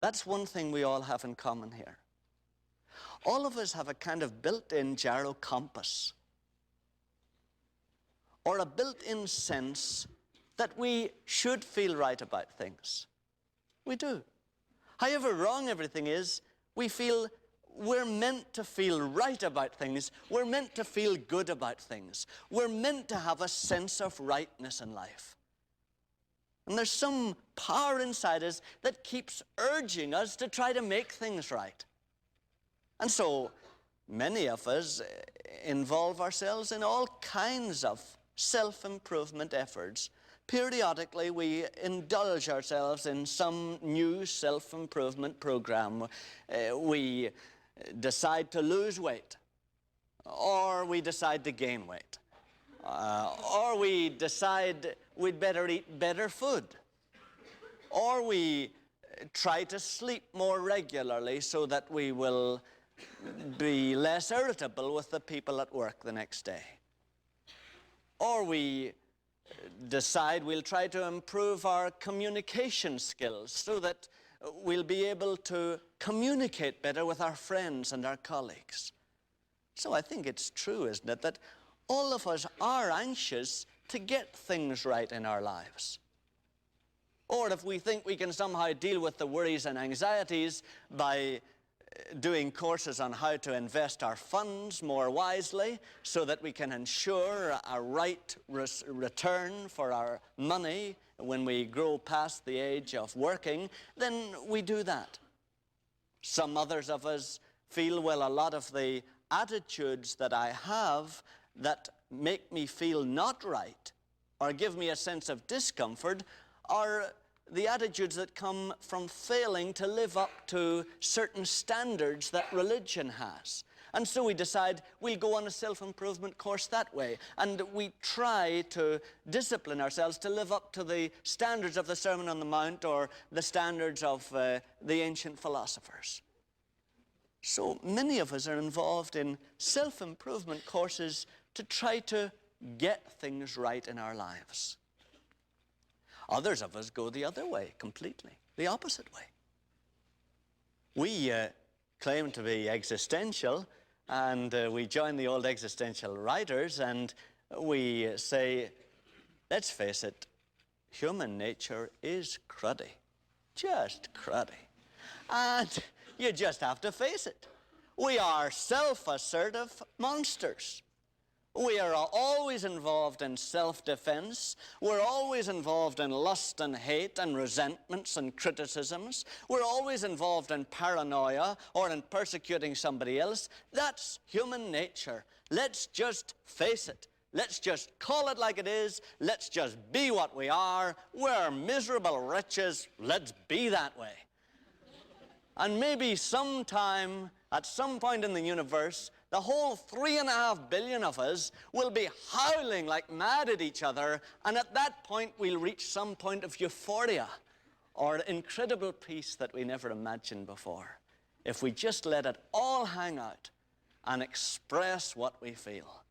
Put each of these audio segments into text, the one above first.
That's one thing we all have in common here. All of us have a kind of built-in gyro compass, or a built-in sense that we should feel right about things. We do. However wrong everything is, we feel we're meant to feel right about things. We're meant to feel good about things. We're meant to have a sense of rightness in life. And there's some power inside us that keeps urging us to try to make things right. And so many of us involve ourselves in all kinds of self-improvement efforts. Periodically, we indulge ourselves in some new self-improvement program. We decide to lose weight, or we decide to gain weight, or we decide we'd better eat better food, or we try to sleep more regularly so that we will be less irritable with the people at work the next day. Or we decide we'll try to improve our communication skills so that we'll be able to communicate better with our friends and our colleagues. So I think it's true, isn't it, that all of us are anxious to get things right in our lives. Or if we think we can somehow deal with the worries and anxieties by doing courses on how to invest our funds more wisely so that we can ensure a right return for our money when we grow past the age of working, then we do that. Some others of us feel, well, a lot of the attitudes that I have that make me feel not right or give me a sense of discomfort are the attitudes that come from failing to live up to certain standards that religion has. And so we decide we'll go on a self-improvement course that way. And we try to discipline ourselves to live up to the standards of the Sermon on the Mount or the standards of the ancient philosophers. So many of us are involved in self-improvement courses to try to get things right in our lives. Others of us go the other way completely, the opposite way. We claim to be existential, and we join the old existential writers, and we say, let's face it, human nature is cruddy, just cruddy. And you just have to face it. We are self-assertive monsters. We are always involved in self-defense. We're always involved in lust and hate and resentments and criticisms. We're always involved in paranoia or in persecuting somebody else. That's human nature. Let's just face it. Let's just call it like it is. Let's just be what we are. We're miserable wretches. Let's be that way. And maybe sometime, at some point in the universe, the whole 3.5 billion of us will be howling like mad at each other, and at that point we'll reach some point of euphoria or incredible peace that we never imagined before, if we just let it all hang out and express what we feel.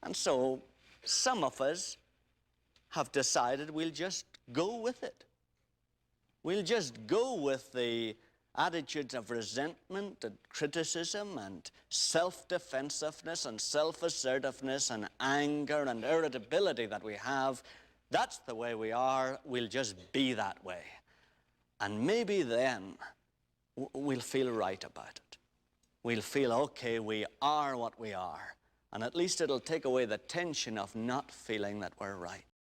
And so some of us have decided we'll just go with it. We'll just go with the attitudes of resentment and criticism and self-defensiveness and self-assertiveness and anger and irritability that we have. That's the way we are. We'll just be that way. And maybe then we'll feel right about it. We'll feel, okay, we are what we are. And at least it'll take away the tension of not feeling that we're right.